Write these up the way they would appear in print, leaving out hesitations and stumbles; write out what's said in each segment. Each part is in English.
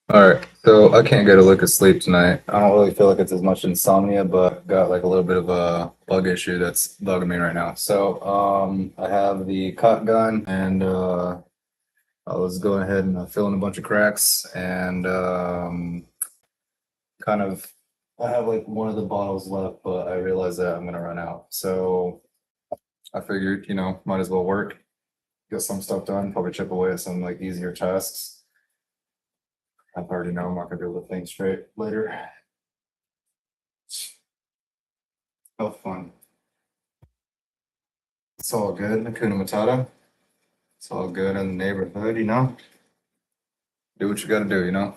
All right, so I can't get a lick of sleep tonight. I don't really feel like it's as much insomnia, but got like a little bit of a bug issue that's bugging me right now. I have the cot gun, and I was going ahead and fill in a bunch of cracks, and kind of I have like one of the bottles left, but I realize that I'm gonna run out. So I figured, might as well work, get some stuff done, probably chip away at some like easier tasks. I already know I'm not gonna be able to think straight later. Oh, fun. It's all good. Hakuna Matata. It's all good in the neighborhood. Do what you gotta do.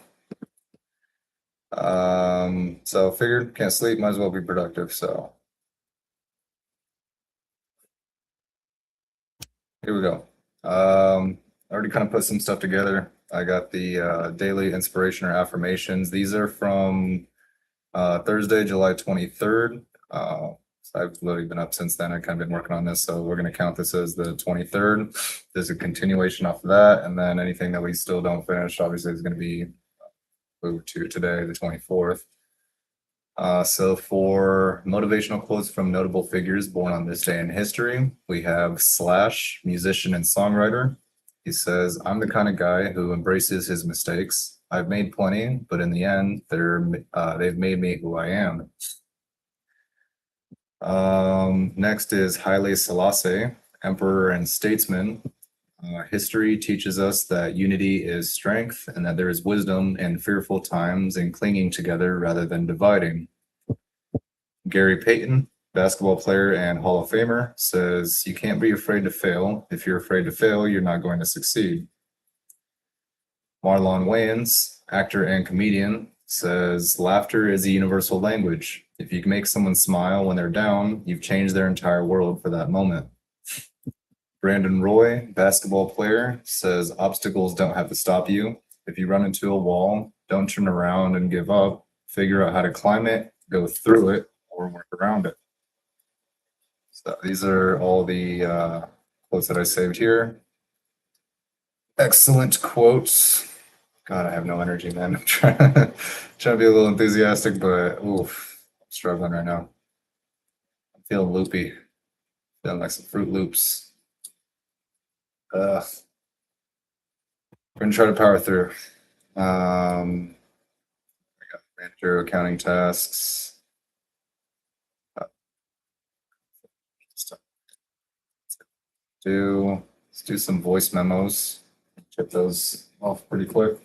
So figured can't sleep, might as well be productive. So here we go. I already kind of put some stuff together. I got the daily inspiration or affirmations. These are from Thursday, July 23rd. So I've literally been up since then. I kind of been working on this, so we're going to count this as the 23rd. There's a continuation off of that, and then anything that we still don't finish, obviously, is going to be moved to today, the 24th. So for motivational quotes from notable figures born on this day in history, we have Slash, musician and songwriter. He says, "I'm the kind of guy who embraces his mistakes. I've made plenty, but in the end, they've made me who I am." Next is Haile Selassie, emperor and statesman. History teaches us that unity is strength and that there is wisdom in fearful times and clinging together rather than dividing. Gary Payton, basketball player and Hall of Famer, says, "You can't be afraid to fail. If you're afraid to fail, you're not going to succeed." Marlon Wayans, actor and comedian, says, "Laughter is a universal language. If you can make someone smile when they're down, you've changed their entire world for that moment." Brandon Roy, basketball player, says, "Obstacles don't have to stop you. If you run into a wall, don't turn around and give up. Figure out how to climb it, go through it, or work around it." So these are all the quotes that I saved here. Excellent quotes. God, I have no energy, man. I'm trying to be a little enthusiastic, but oof, I'm struggling right now. I'm feeling loopy, feeling like some Fruit Loops. We're gonna try to power through. I got manager accounting tasks. Uh, stuff to do. Let's do some voice memos. Chip those off pretty quick.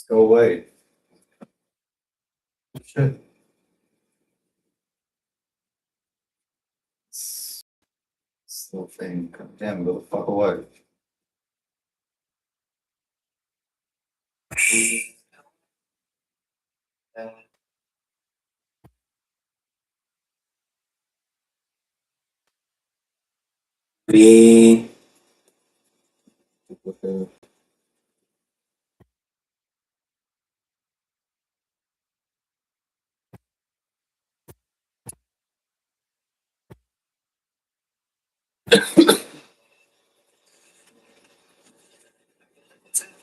Let's go away. Shit. This little thing. God damn, go the fuck away. Me.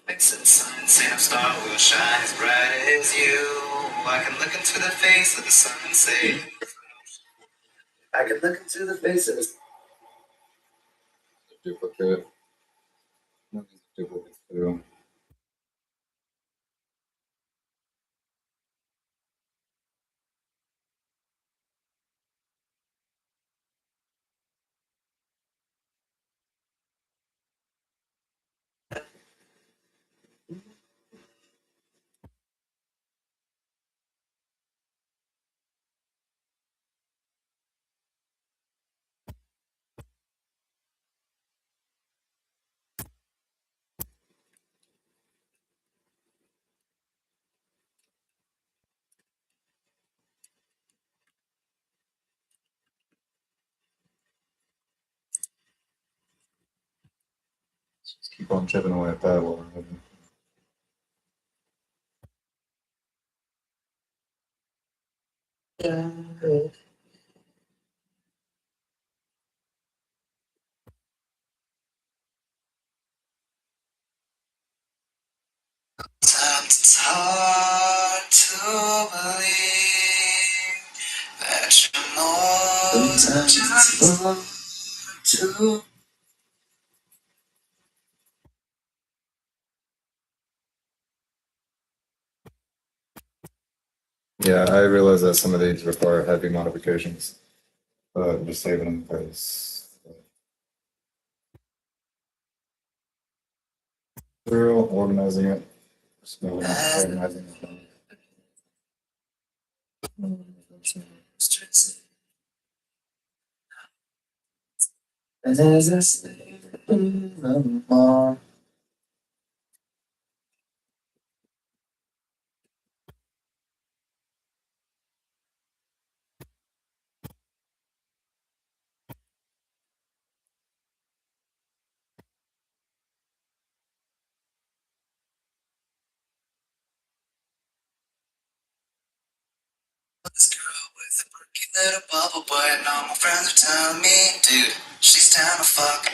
Fix it, sun, say no star will shine as bright as you. I can look into the face of the sun and say, I can look into the face of the Duplicate. Duplicate too. Just keep on chipping away at that while we're moving. Sometimes it's hard to believe that you're more than just one, two. Yeah, I realize that some of these require heavy modifications, but I'm just saving them because through organizing it, just organizing it. As I sleep in the morning. This girl with a perky little bubble butt, and all my friends are telling me, dude, she's down to fuck.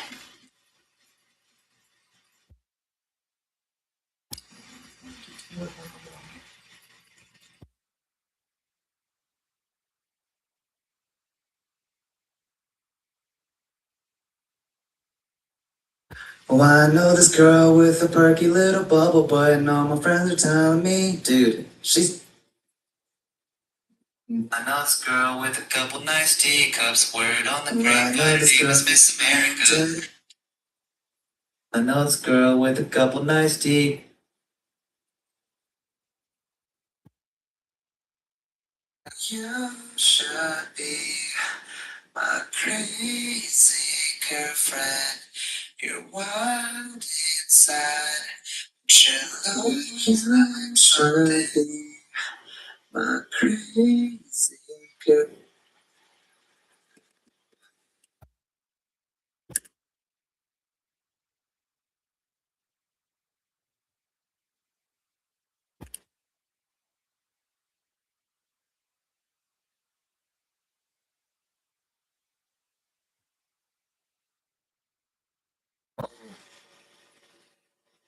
Oh, I know this girl with a perky little bubble butt, and all my friends are telling me, dude, she's. I know this girl with a couple nice teacups, word on the grapevine, her name is Miss America. I know this girl with a couple nice tea. You should be my crazy girlfriend. You're wild inside. You should be my crazy girl.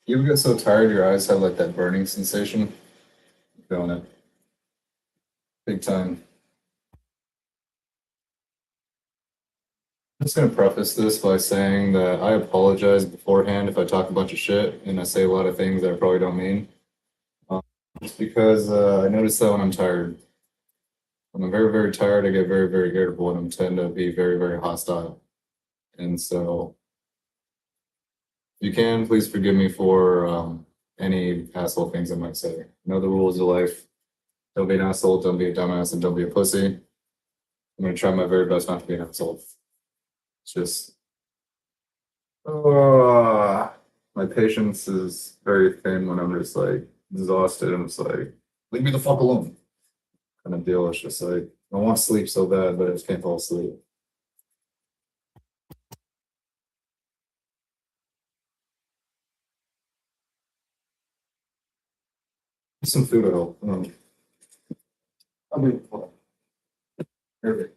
You ever get so tired your eyes have like that burning sensation? Feeling it. Big time. I'm just gonna preface this by saying that I apologize beforehand if I talk a bunch of shit and I say a lot of things that I probably don't mean. It's because I notice that when I'm tired. When I'm very, very tired, I get very, very irritable and I tend to be very, very hostile. And so, if you can, please forgive me for any asshole things I might say. Know the rules of life. Don't be an asshole, don't be a dumbass, and don't be a pussy. I'm gonna try my very best not to be an asshole. It's just my patience is very thin when I'm just like exhausted and it's like, leave me the fuck alone. Kind of deal. It's just like I want to sleep so bad, but I just can't fall asleep. Some food will help. I'll be perfect.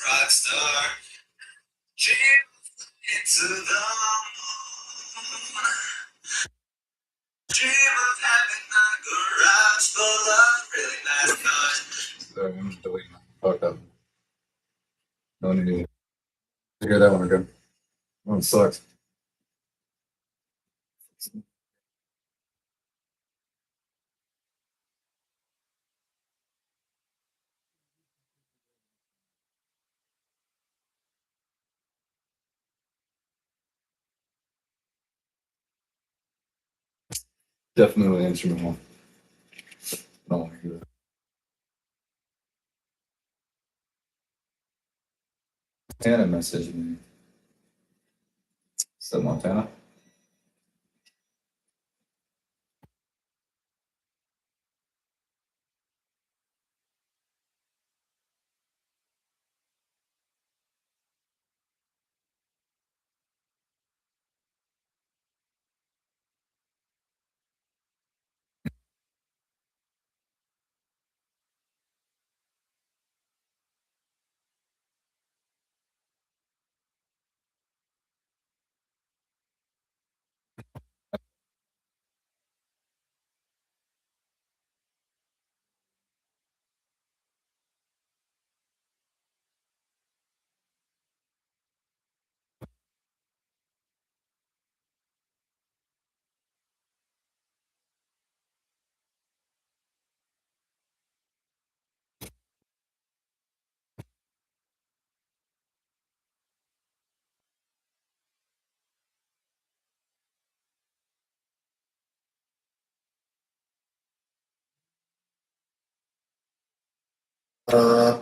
Rock star, dream into the moon. Dream of having a garage full of really nice cars. So I'm just deleting that. Fuck up. No one need to hear that one again. That one sucks. Definitely instrumental. I don't want to hear that. Montana messaged me. Said Montana. Uh,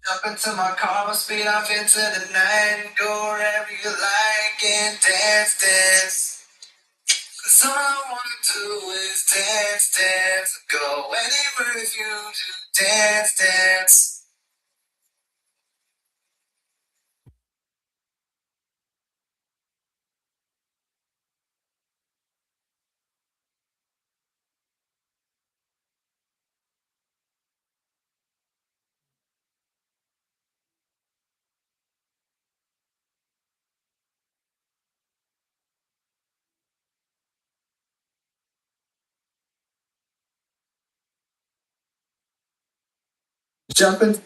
Jump into my car, speed off into the night, and go wherever you like and dance, dance. 'Cause all I wanna do is dance, dance. Go anywhere if you do dance, dance. jumping.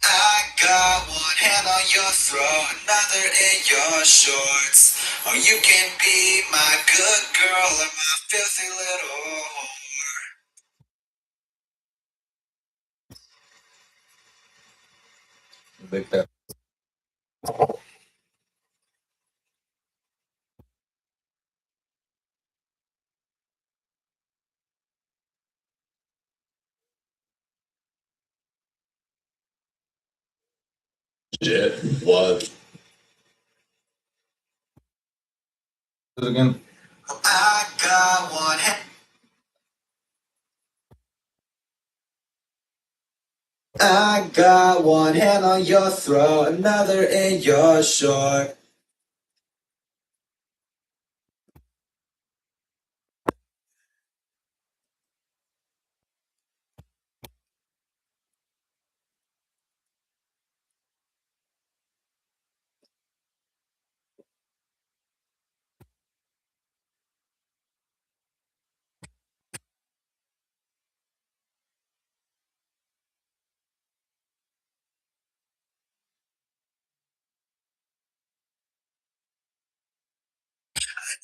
I got one hand on your throat, another in your shorts. Or you can be my good girl or my filthy little whore. Big pep. Shit. What? Do it again. I got one hand. I got one hand on your throat, another in your short.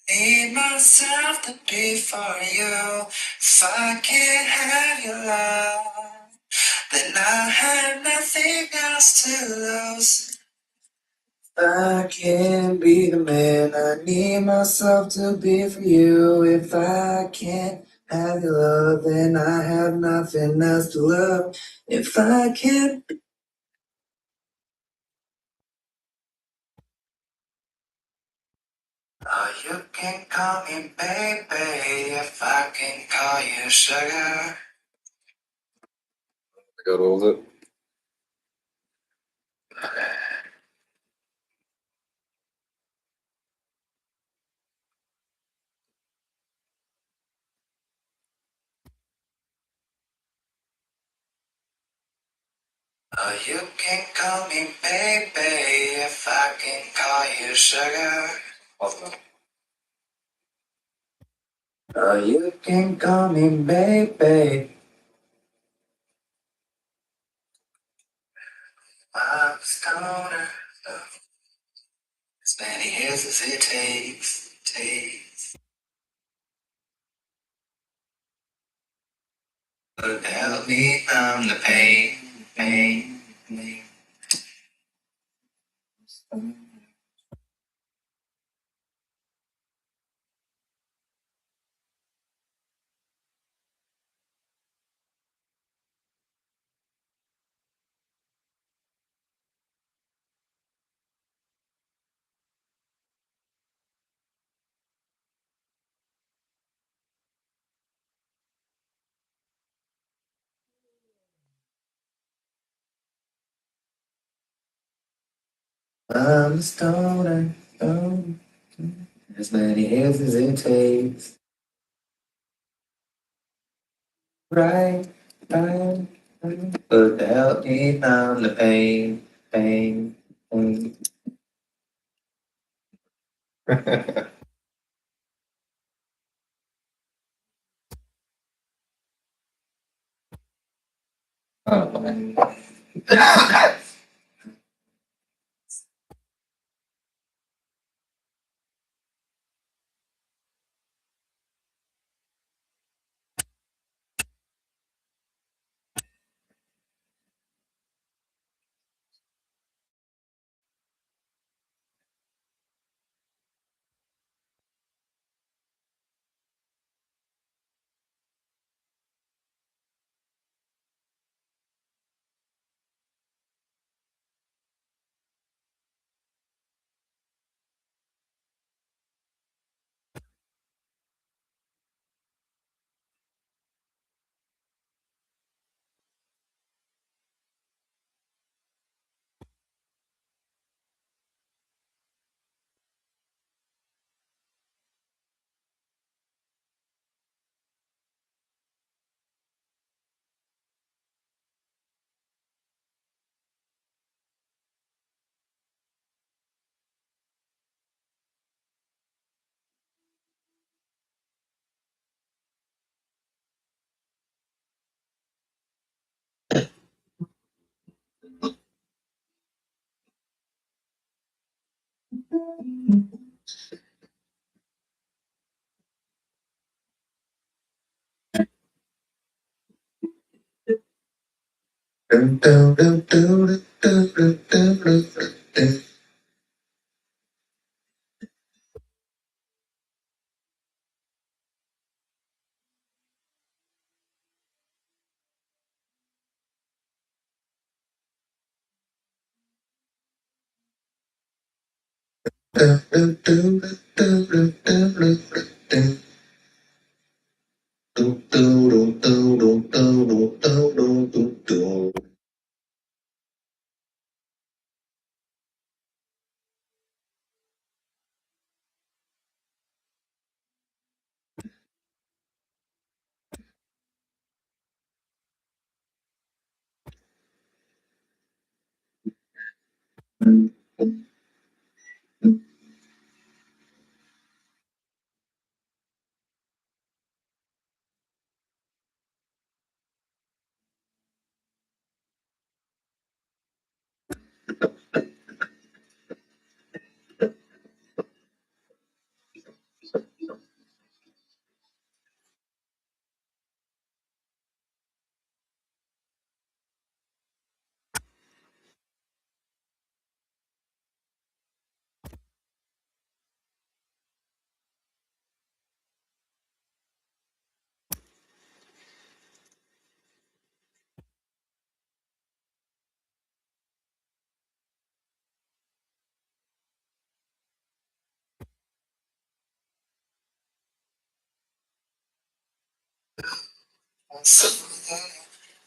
Need myself to be for you. If I can't have your love, then I have nothing else to lose. I can't be the man I need myself to be for you. If I can't have your love, then I have nothing else to love. If I can't. Oh, you can call me baby if I can call you sugar. Go to it. Oh, you can call me baby if I can call you sugar. Oh, you can call me baby. I'm a stoner. As many years as it takes. To help me numb the pain. I'm a stoner, as many hands as it takes. Right, right, but help me numb the pain. Oh,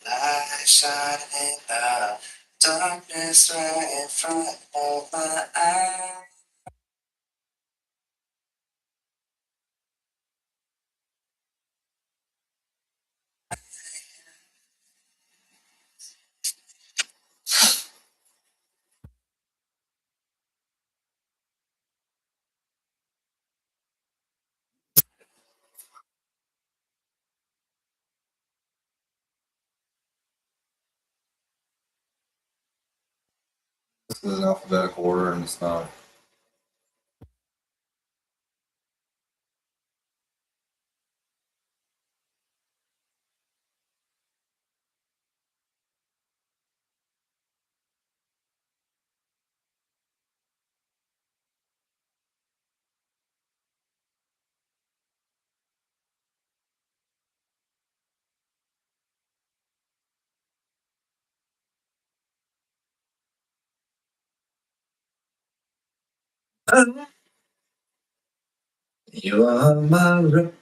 Light shining in the darkness right in front of my eyes. This is in alphabetical order and it's not. You are my rock.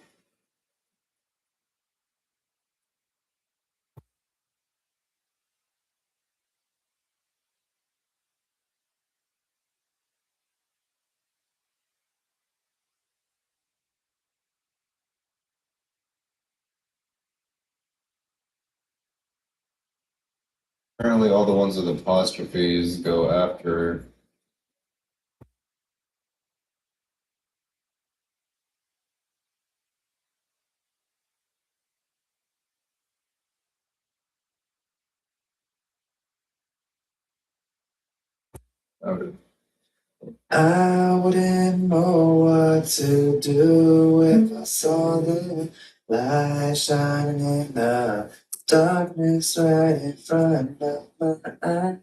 Apparently all the ones with apostrophes go after. Okay. I wouldn't know what to do if I saw the light shining in the darkness right in front of my eyes.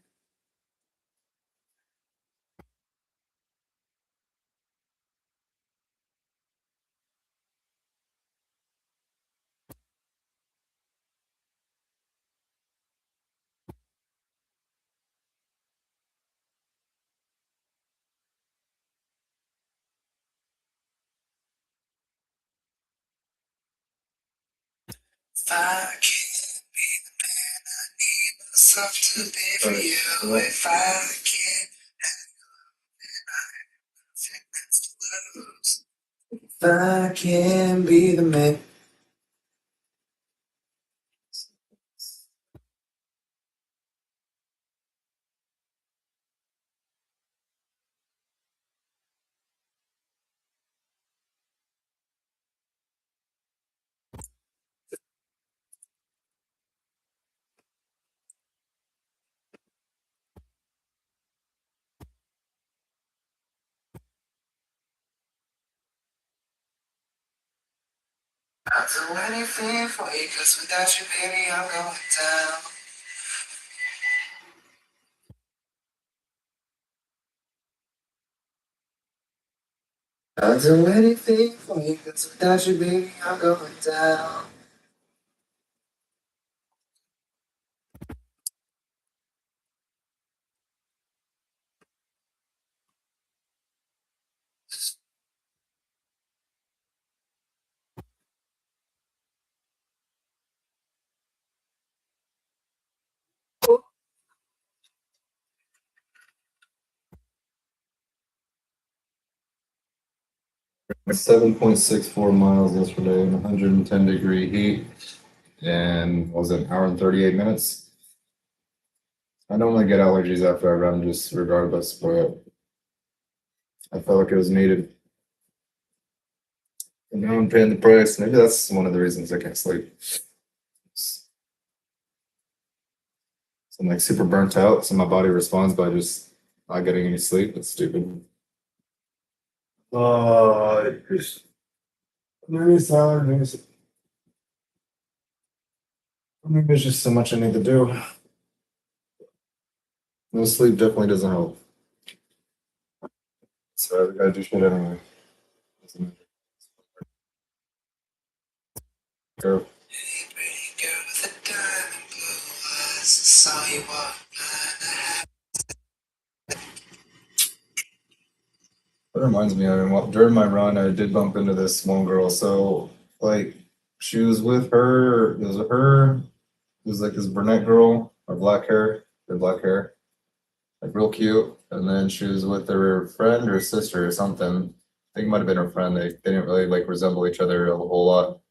If I can't be the man I need myself to be for you, if I can't have nothing to lose, if I can't be the man. I'll do anything for you, cause without you, baby, I'm going down. I'll do anything for you, cause without you, baby, I'm going down. Like 7.64 miles yesterday in 110-degree heat, and was it an hour and 38 minutes? I normally get allergies after I run, just regardless, but I felt like it was needed. And now I'm paying the price. Maybe that's one of the reasons I can't sleep. So I'm like super burnt out, so my body responds by just not getting any sleep. It's stupid. Just maybe it's allergies. Maybe there's just so much I need to do. No sleep definitely doesn't help. So I gotta do shit anyway. Doesn't matter. Go. Hey, pretty girl with the diamond blue eyes, I saw you walk by. That reminds me, during my run, I did bump into this one girl. So, like, she was with her, it was her, it was like this brunette girl, or black hair, like real cute. And then she was with her friend or sister or something. I think it might have been her friend. They didn't really like resemble each other a whole lot.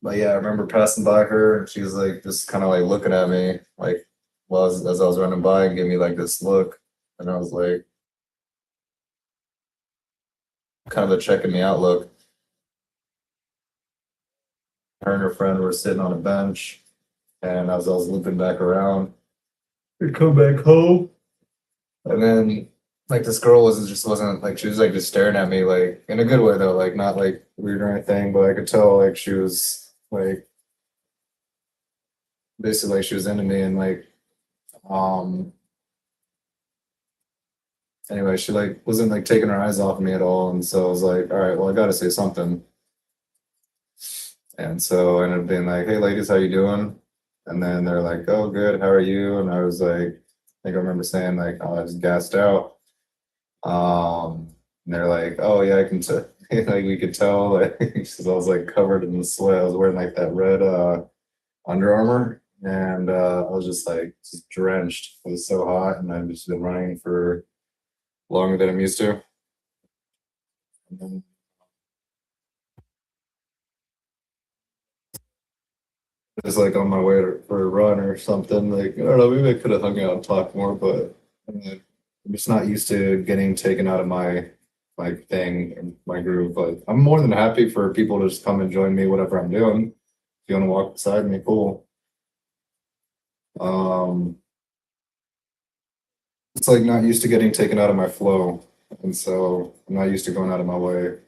But yeah, I remember passing by her and she was like just kind of like looking at me, like, well, as I was running by and gave me like this look. And I was like, kind of a checking me out look. Her and her friend were sitting on a bench, and as I was looping back around, we come back home, and then like this girl wasn't like she was like just staring at me like in a good way though, like not like weird or anything, but I could tell like she was like basically like she was into me and like um anyway she like wasn't like taking her eyes off me at all, and so I was like, all right, well I gotta say something. And so I ended up being like, hey ladies, how you doing? And then they're like, oh good, how are you? And I was like, I think I remember saying like, oh, I was gassed out. And they're like, oh yeah, I can tell. Like we could tell, like, 'cause I was like covered in the sweat. I was wearing like that red Under Armour, and I was just like just drenched. It was so hot, and I've just been running for longer than I'm used to. And then just like on my way for a run or something. Like, I don't know, maybe I could have hung out and talked more, but I'm just not used to getting taken out of my thing and my groove. Like, I'm more than happy for people to just come and join me, whatever I'm doing. If you want to walk beside me, cool. Um, it's like not used to getting taken out of my flow, and so I'm not used to going out of my way.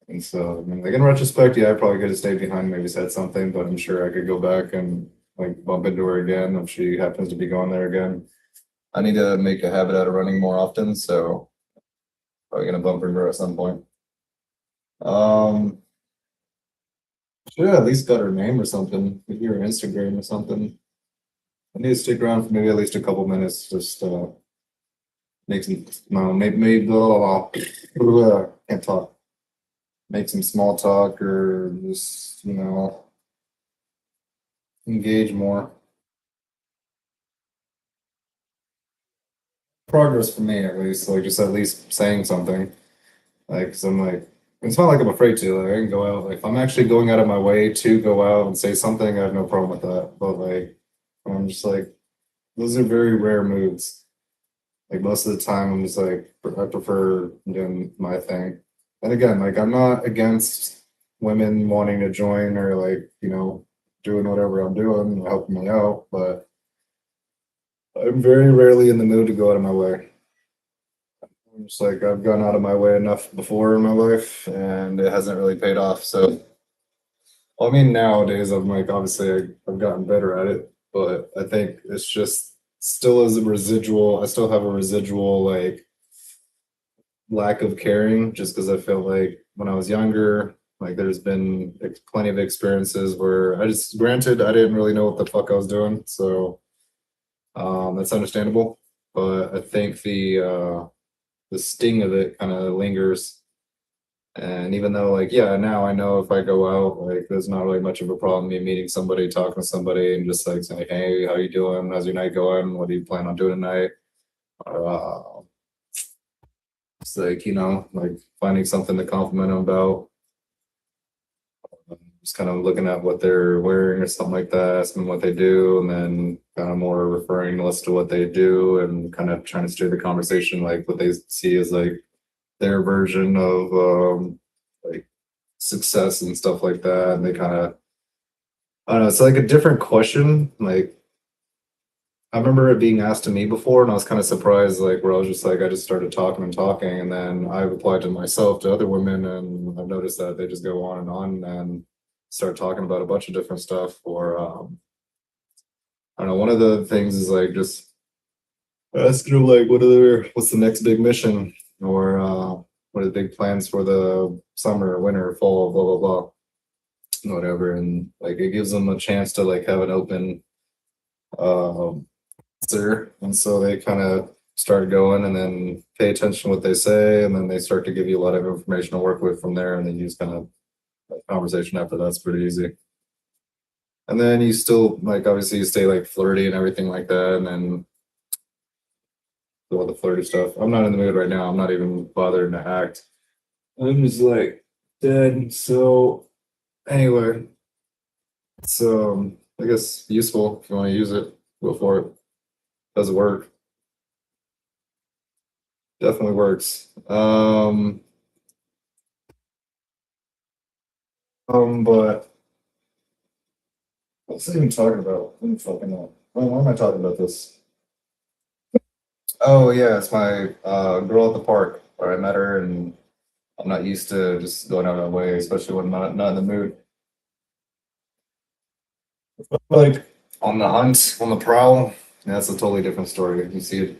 And so, I mean, like in retrospect, yeah, I probably could have stayed behind, maybe said something, but I'm sure I could go back and like bump into her again if she happens to be going there again. I need to make a habit out of running more often, so probably gonna bump into her at some point. Um, should have at least got her name or something, maybe her Instagram or something. I need to stick around for maybe at least a couple minutes, just make some, no, maybe blah, blah, blah. Can't talk. Make some small talk or just, engage more. Progress for me at least, like just at least saying something. Like, 'cause I'm like, it's not like I'm afraid to. Like, I can go out. Like, if I'm actually going out of my way to go out and say something, I have no problem with that. But like, I'm just like, those are very rare moods. Like most of the time, I'm just like, I prefer doing my thing. And again, like, I'm not against women wanting to join or like, doing whatever I'm doing, helping me out. But I'm very rarely in the mood to go out of my way. I'm just like I've gone out of my way enough before in my life, and it hasn't really paid off. So, well, I mean, nowadays I'm like obviously I've gotten better at it, but I think it's just still as a residual. I still have a residual like lack of caring, just because I felt like when I was younger, like there's been plenty of experiences where I just granted I didn't really know what the fuck I was doing, so that's understandable. But I think the sting of it kind of lingers. And even though, like, yeah, now I know if I go out, like, there's not really much of a problem me meeting somebody, talking to somebody, and just like saying, "Hey, how you doing? How's your night going? What do you plan on doing tonight?" Uh, it's like like finding something to compliment them about. Just kind of looking at what they're wearing or something like that, asking what they do, and then kind of more referring less to what they do, and kind of trying to steer the conversation like what they see as like their version of like success and stuff like that. And they kind of, I don't know, it's like a different question. Like I remember it being asked to me before, and I was kind of surprised, like where I was just like, I just started talking and talking, and then I've applied to myself to other women, and I've noticed that they just go on and start talking about a bunch of different stuff. Or I don't know, one of the things is like just asking them like, what's the next big mission, or what are the big plans for the summer, winter, fall, blah blah blah, whatever, and like it gives them a chance to like have an open um answer, and so they kind of start going and then pay attention to what they say, and then they start to give you a lot of information to work with from there, and then you just kind of conversation after that's pretty easy. And then you still like obviously you stay like flirty and everything like that, and then do all the flirty stuff. I'm not in the mood right now. I'm not even bothering to act. I'm just like dead. So anyway, it's I guess useful if you want to use it. Go for it. Does it work? Definitely works. But what's I even talking about? I don't fucking know. Why am I talking about this? Oh yeah, it's my girl at the park where I met her, and I'm not used to just going out of my way, especially when I'm not in the mood. Like on the hunt, on the prowl, that's a totally different story. You see a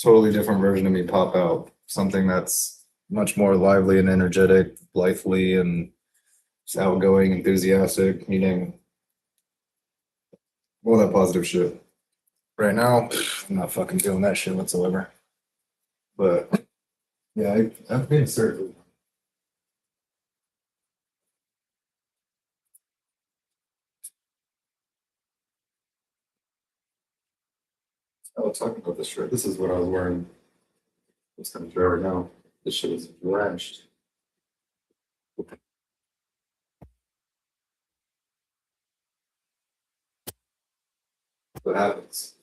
totally different version of me pop out. Something that's much more lively and energetic, blithely and just outgoing, enthusiastic, meaning all that positive shit. Right now, I'm not fucking feeling that shit whatsoever. But yeah, I've been certain. I was talking about this shirt. This is what I was wearing this kind of shirt right now. This shit is drenched. What happens?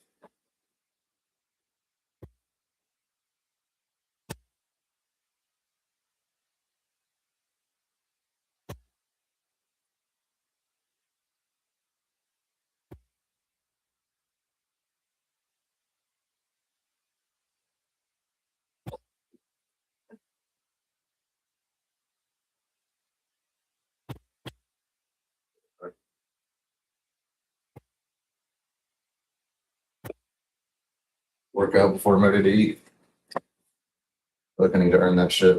Work out before I'm ready to eat. Like I need to earn that shit.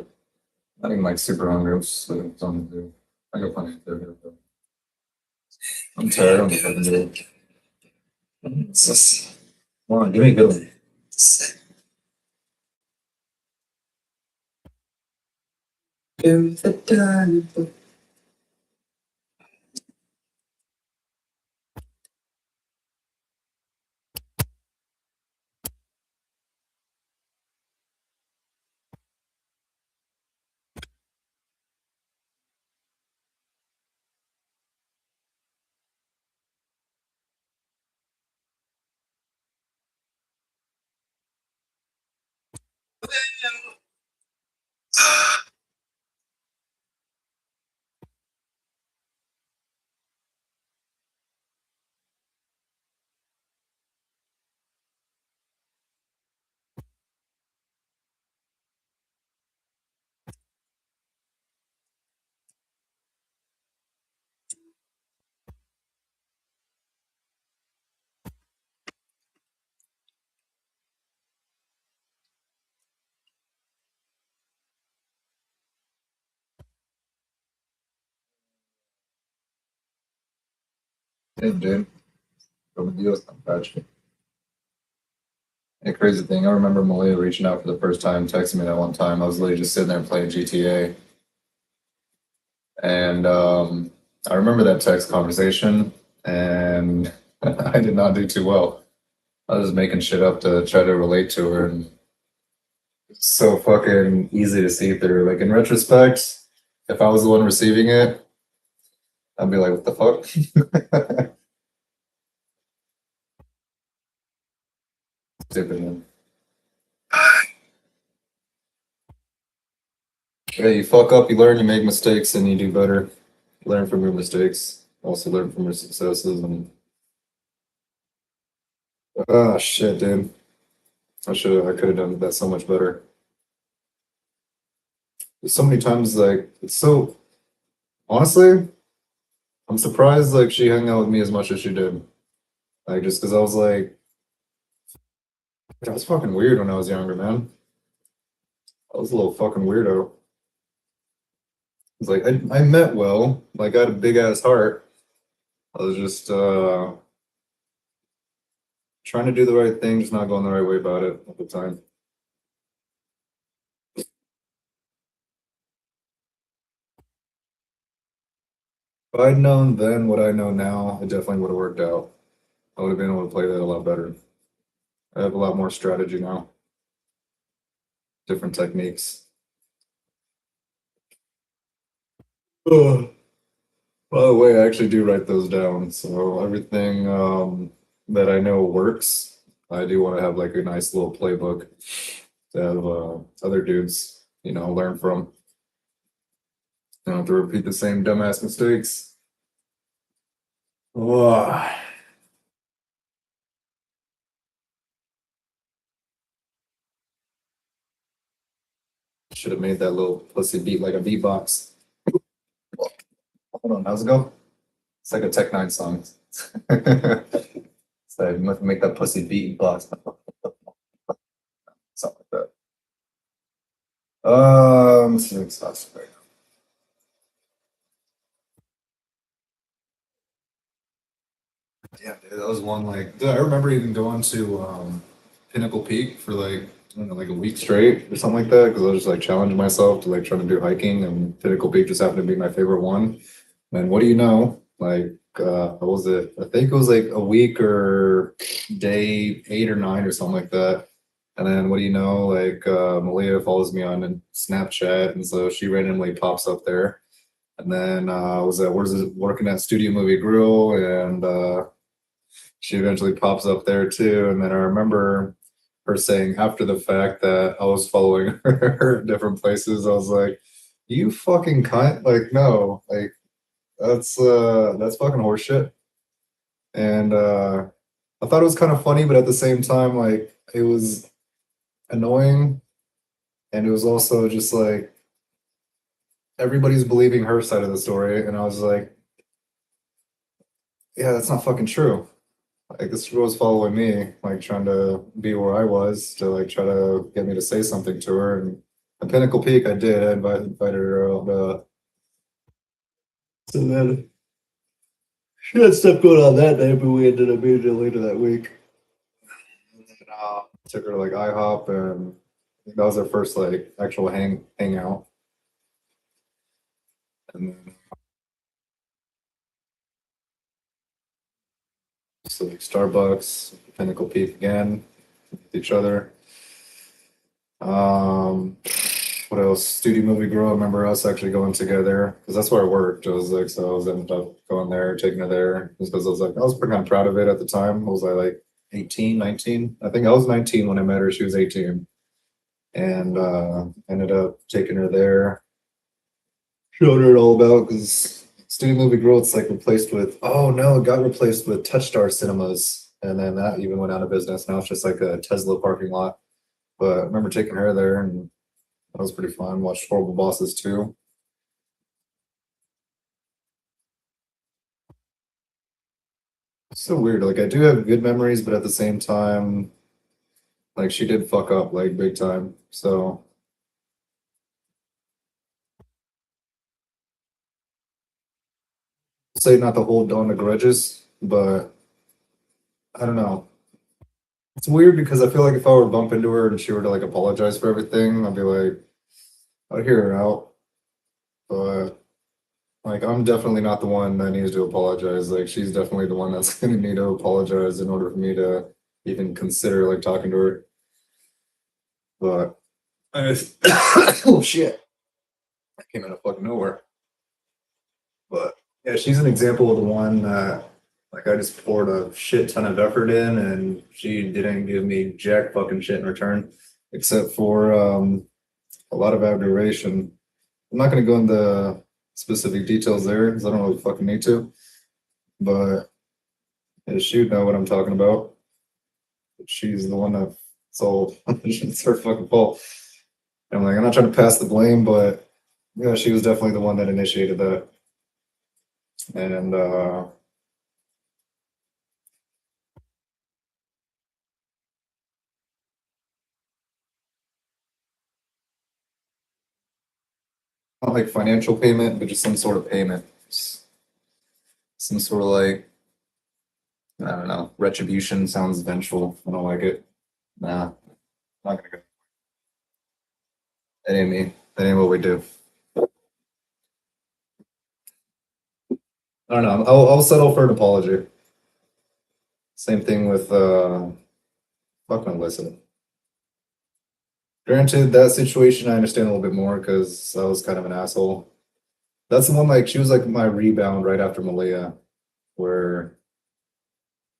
I think I'm like super hungry. I'm just something to do. I go find it there. I'm tired. I don't know if I can do it. Come on, give me a good one. Do the done. Hey, dude. Come deal with some. A crazy thing. I remember Malia reaching out for the first time, texting me that one time. I was literally just sitting there playing GTA. And I remember that text conversation, and I did not do too well. I was making shit up to try to relate to her, and it's so fucking easy to see through. Like in retrospect, if I was the one receiving it, I'd be like, "What the fuck?" Stupid man. Yeah, you fuck up, you learn, you make mistakes, and you do better. Learn from your mistakes. Also learn from your successes. And ah, shit, dude. I could have done that so much better. There's so many times, like, it's so, honestly, I'm surprised, like, she hung out with me as much as she did. Like, just because I was like, I was fucking weird when I was younger, man. I was a little fucking weirdo. It's like, I meant well. Like, I had a big ass heart. I was just trying to do the right thing, just not going the right way about it at the time. If I'd known then what I know now, it definitely would have worked out. I would have been able to play that a lot better. I have a lot more strategy now, different techniques. Oh, by the way, I actually do write those down. So everything that I know works, I do want to have like a nice little playbook to have other dudes, learn from. Don't have to repeat the same dumbass mistakes. Oh, should have made that little pussy beat like a beatbox. Hold on, how's it go? It's like a Tech Nine song. So you must make that pussy beatbox. Something like that. Let's see what's right. Yeah, dude, that was one like dude, I remember even going to Pinnacle Peak for like I don't know, like a week straight or something like that because I was just like challenging myself to like trying to do hiking and Pinnacle Peak just happened to be my favorite one. And what do you know? Like what was it? I think it was like a week or day 8 or 9 or something like that. And then what do you know? Like Malia follows me on Snapchat, and so she randomly pops up there. And then was that working at Studio Movie Grill and she eventually pops up there too. And then I remember her saying after the fact that I was following her in different places. I was like, "You fucking cunt!" Like, no, like that's fucking horseshit. And I thought it was kind of funny, but at the same time, like it was annoying, and it was also just like everybody's believing her side of the story, and I was like, yeah, that's not fucking true. Like this girl was following me, like trying to be where I was to like try to get me to say something to her. And at Pinnacle Peak, I did. I invited her out. So then she had stuff going on that day, but we ended up meeting her later that week. And then, took her to like IHOP, and I think that was our first like actual hangout. And then so like Starbucks, Pinnacle Peak again, with each other. Um, what else? Studio Movie Grill. I remember us actually going together because that's where I worked. I was like, so I was ended up going there, taking her there, just because I was like, I was pretty kind of proud of it at the time. Was I like 18, 19? I think I was 19 when I met her. She was 18, and ended up taking her there, showed her it all about because Studio Movie Grill. It's like replaced with. Oh no, it got replaced with Touchstar Cinemas, and then that even went out of business. Now it's just like a Tesla parking lot. But I remember taking her there, and that was pretty fun. Watched Horrible Bosses too. It's so weird. Like I do have good memories, but at the same time, like she did fuck up like big time. So say not to hold on to grudges, but I don't know. It's weird because I feel like if I were to bump into her and she were to like apologize for everything, I'd be like, I'd hear her out. But like I'm definitely not the one that needs to apologize. Like she's definitely the one that's gonna need to apologize in order for me to even consider like talking to her. But oh shit, that came out of fucking nowhere. But yeah, she's an example of the one that like I just poured a shit ton of effort in, and she didn't give me jack fucking shit in return, except for a lot of adoration. I'm not gonna go into specific details there because I don't really fucking need to. But yeah, she would know what I'm talking about. She's the one that sold. It's her fucking fault. And I'm like, I'm not trying to pass the blame, but yeah, she was definitely the one that initiated that. And not like financial payment, but just some sort of payment. Some sort of like, I don't know, retribution sounds vengeful. I don't like it. Nah, not gonna go. That ain't me. That ain't what we do. I don't know. I'll settle for an apology. Same thing with fucking listen. Granted, that situation I understand a little bit more because I was kind of an asshole. That's the one like she was like my rebound right after Malia, where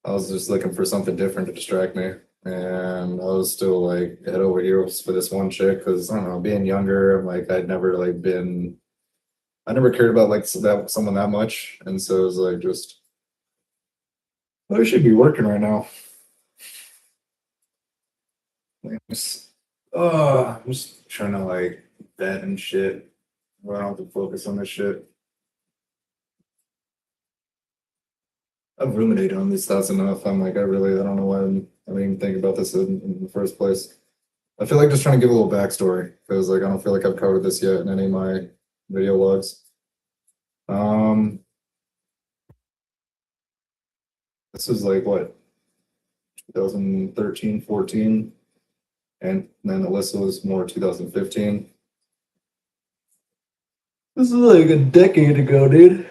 I was just looking for something different to distract me. And I was still like head over heels for this one chick because I don't know, being younger, I'm like I'd never like been I never cared about like that someone that much. And so it was like just I should be working right now. Like, I'm just trying to like vet and shit. I don't have to focus on this shit. I've ruminated on these thoughts enough. I'm like, I don't know why I didn't even think about this in the first place. I feel like just trying to give a little backstory because like I don't feel like I've covered this yet in any of my video logs. Um, this is like what 2013, 14, and then Alyssa was more 2015. This is like a decade ago, dude. I've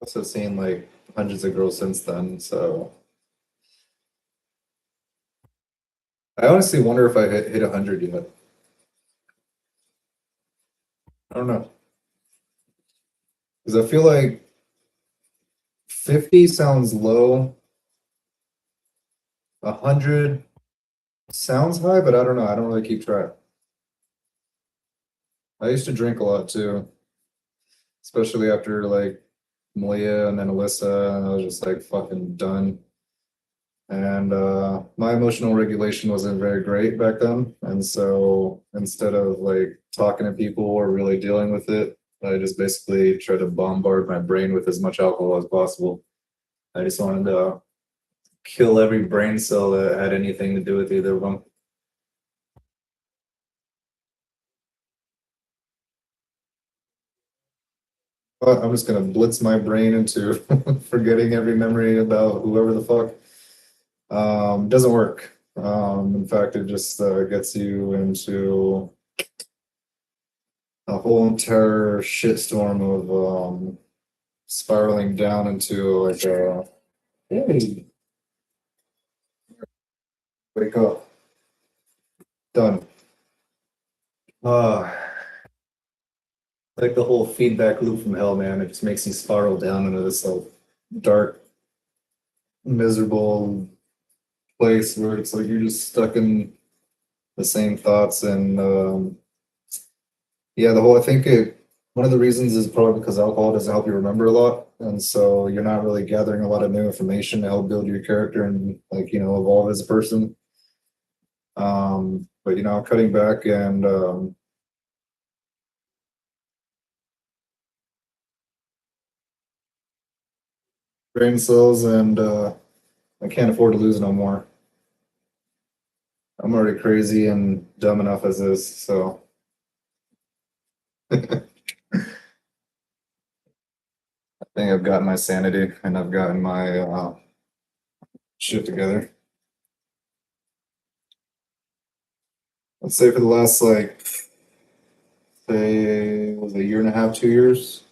also seen like hundreds of girls since then, so I honestly wonder if I hit 100 yet. I don't know because I feel like 50 sounds low. 100 sounds high, but I don't know. I don't really keep track. I used to drink a lot too, especially after like Malia and then Alyssa, and I was just like fucking done. And my emotional regulation wasn't very great back then. And so instead of like talking to people or really dealing with it, I just basically tried to bombard my brain with as much alcohol as possible. I just wanted to kill every brain cell that had anything to do with either of them. But I'm just gonna blitz my brain into forgetting every memory about whoever the fuck. Doesn't work. In fact, it just gets you into a whole entire shitstorm of spiraling down into like a hey, wake up, done. Uh, like the whole feedback loop from hell, man. It just makes you spiral down into this like dark, miserable place where it's like you're just stuck in the same thoughts and yeah, the whole I think it one of the reasons is probably because alcohol doesn't help you remember a lot, and so you're not really gathering a lot of new information to help build your character and like evolve as a person. But cutting back and brain cells and I can't afford to lose no more. I'm already crazy and dumb enough as is, so I think I've gotten my sanity and I've gotten my shit together. Let's say for the last like say was it a year and a half, 2 years.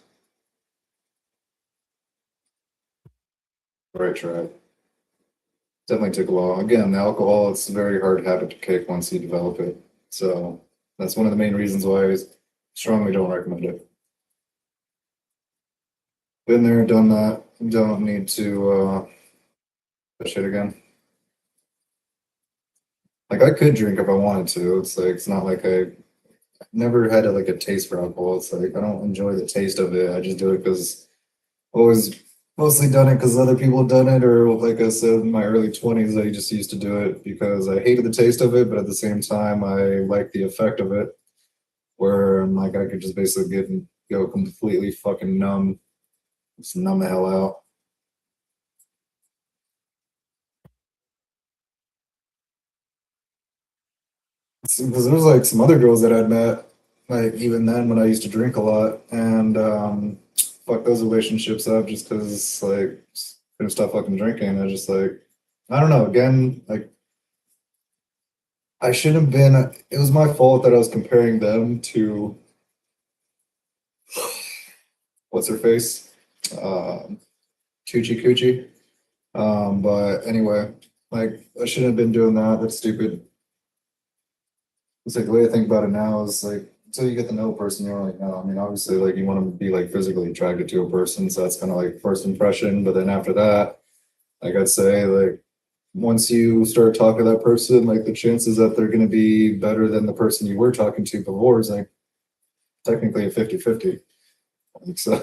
Right track. Definitely took a while. Again, the alcohol, it's a very hard habit to kick once you develop it. So that's one of the main reasons why I strongly don't recommend it. Been there, done that. Don't need to push it again. Like I could drink if I wanted to. It's like it's not like I never had like a taste for alcohol. It's like I don't enjoy the taste of it. I just do it because always mostly done it because other people have done it, or like I said, in my early 20s, I just used to do it because I hated the taste of it, but at the same time, I like the effect of it, where I'm like I could just basically get and go completely fucking numb, just numb the hell out. Because there was like some other girls that I'd met, like even then when I used to drink a lot, and fuck those relationships up just because like couldn't stop fucking drinking. I just like I don't know. Again, like I shouldn't have been. It was my fault that I was comparing them to what's her face, um, Coochie Coochie. But anyway, like I shouldn't have been doing that. That's stupid. It's like the way I think about it now is like until you get to know a person, you're like, no. I mean, obviously, like you want to be like physically attracted to a person, so that's kind of like first impression. But then after that, like I'd say, like once you start talking to that person, like the chances that they're going to be better than the person you were talking to before is like technically a 50-50. Like, so,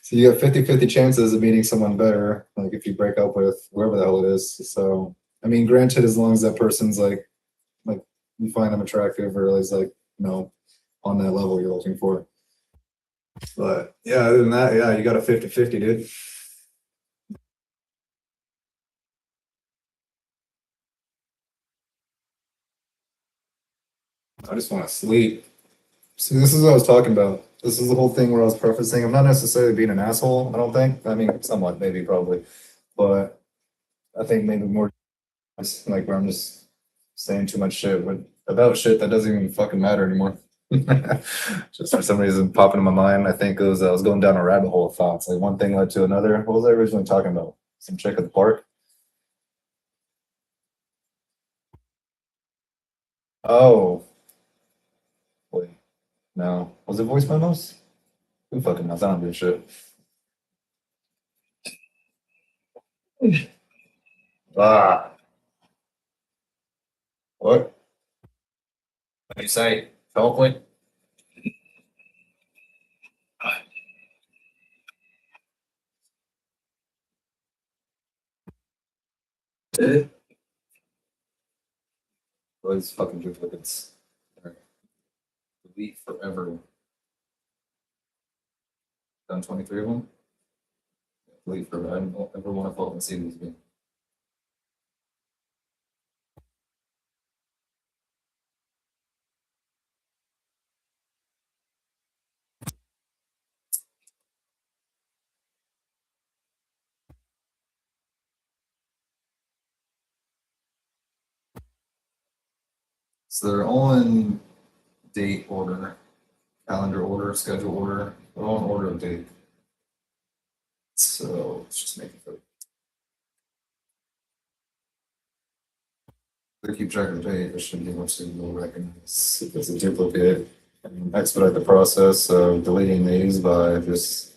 so you got 50-50 chances of meeting someone better, like if you break up with whoever the hell it is. So, I mean, granted, as long as that person's like you find them attractive or is like, on that level you're looking for. But yeah, other than that, yeah, you got a 50-50, dude. I just want to sleep. See, this is what I was talking about. This is the whole thing where I was prefacing. I'm not necessarily being an asshole, I don't think. I mean, somewhat, maybe, probably. But I think maybe more like where I'm just saying too much shit about shit that doesn't even fucking matter anymore. Just for some reason popping in my mind. I think it was I was going down a rabbit hole of thoughts. Like one thing led to another. What was I originally talking about? Some chick at the park? Oh, wait. No. Was it voice memos? Who fucking knows? I don't do shit. Ah, what? What do you say? Chocolate? Those fucking duplicates. Delete forever. Done 23 of them? Delete forever. I don't ever want to fucking see these again. So they're all in date order, calendar order, schedule order. They're all in order of date. So let's just make it. They keep track of the date. There shouldn't be much that you'll recognize if it's a duplicate. And expedite the process of deleting these by just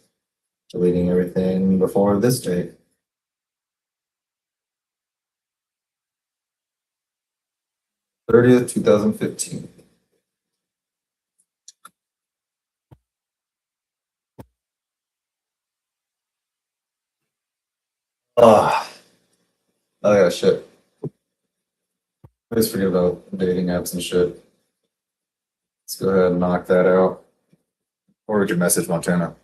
deleting everything before this date. 30th, 2015. Ah, oh yeah, shit. I always forget about dating apps and shit. Let's go ahead and knock that out. Or would you message Montana?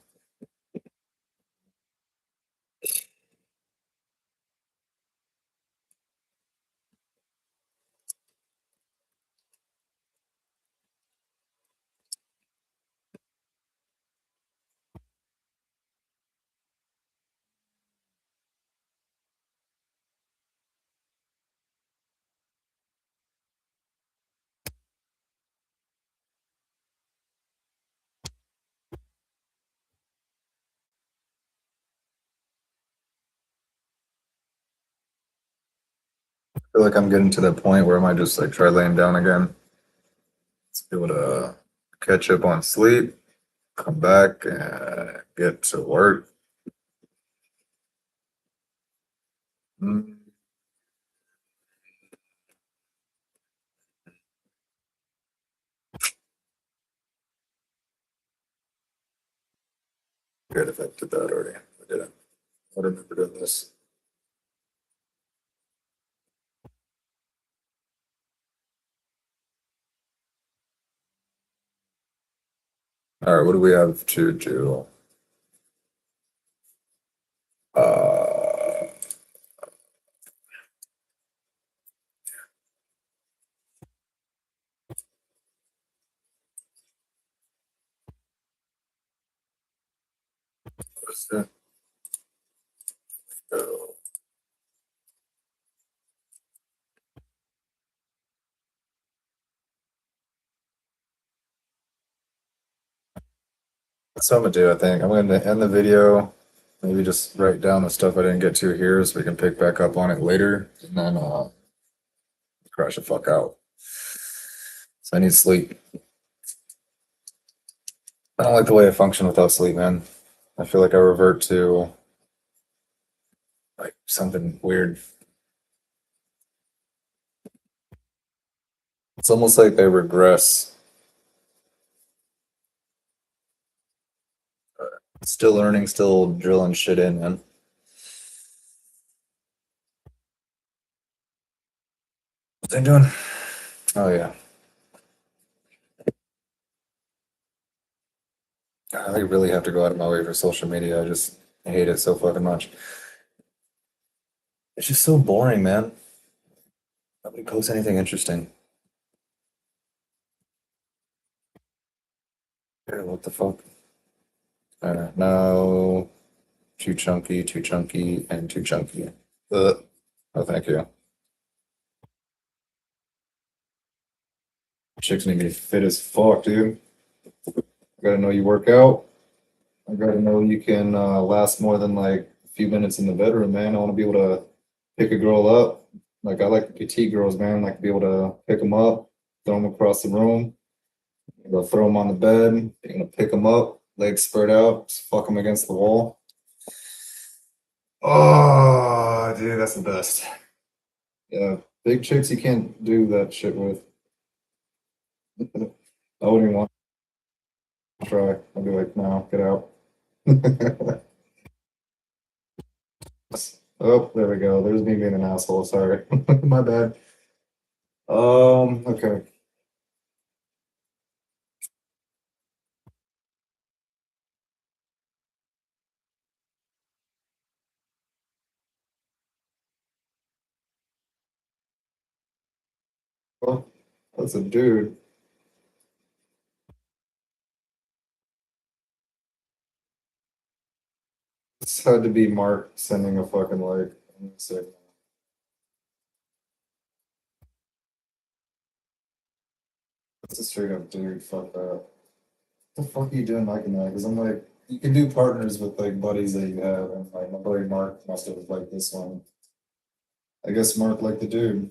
I feel like I'm getting to that point where I might just like try laying down again. Let's be able to catch up on sleep, come back and get to work. Mm, Good if I did that already. I didn't. I remember doing this. All right, what do we have to do? Uh, what's that? Oh, that's what I'm gonna do. I think I'm gonna end the video. Maybe just write down the stuff I didn't get to here, so we can pick back up on it later, and then crash the fuck out. So I need sleep. I don't like the way I function without sleep, man. I feel like I revert to like something weird. It's almost like they regress. Still learning, still drilling shit in, man. What's they doing? Oh yeah. I really have to go out of my way for social media. I just hate it so fucking much. It's just so boring, man. Nobody posts anything interesting. Yeah, what the fuck? Alright, now too chunky, and too chunky. Oh, thank you. Chicks need to be fit as fuck, dude. I gotta know you work out. I gotta know you can last more than like a few minutes in the bedroom, man. I want to be able to pick a girl up. Like I like the petite girls, man. Like to be able to pick them up, throw them across the room, go throw them on the bed. You're gonna pick them up, legs spread out, just fuck them against the wall. Oh, dude, that's the best. Yeah, big chicks you can't do that shit with. I wouldn't even want to try. I'd be like, no, get out. Oh, there we go. There's me being an asshole. Sorry. My bad. Okay. Well, that's a dude. This had to be Mark sending a fucking like. Let me see. That's a straight up dude. Fuck that. What the fuck are you doing liking that? Because I'm like, you can do partners with like buddies that you have, and like my buddy Mark must have liked this one. I guess Mark liked the dude.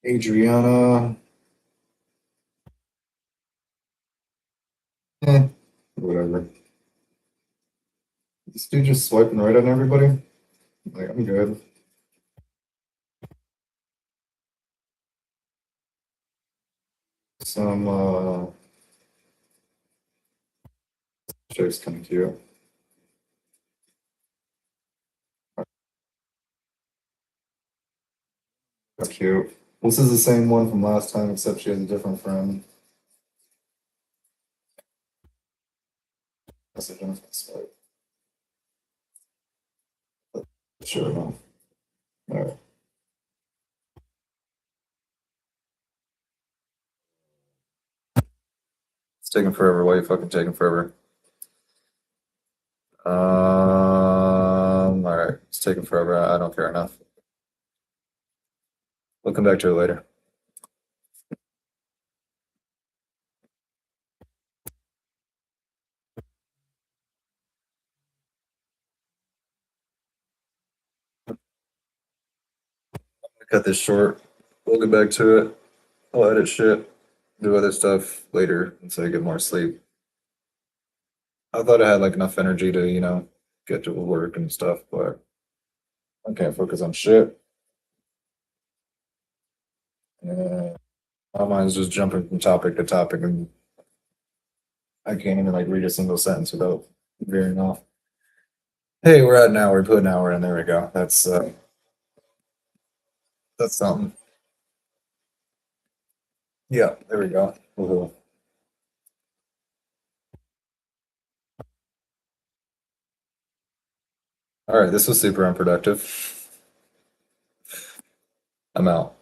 Adriana, eh, whatever. This dude just swiping right on everybody. Like, I'm good. Some chick's kind of cute. That's cute. This is the same one from last time, except she has a different friend. Message on swipe. Sure enough. All right. It's taking forever. Why are you fucking taking forever? All right. It's taking forever. I don't care enough. We'll come back to it later. Cut this short. We'll get back to it. I'll edit shit, do other stuff later until I get more sleep. I thought I had like enough energy to, get to work and stuff, but I can't focus on shit. Yeah. My mind's just jumping from topic to topic, and I can't even like read a single sentence without veering off. Hey, we're at an hour. Put an hour in. There we go. That's something. Yeah, there we go. Woohoo. All right, this was super unproductive. I'm out.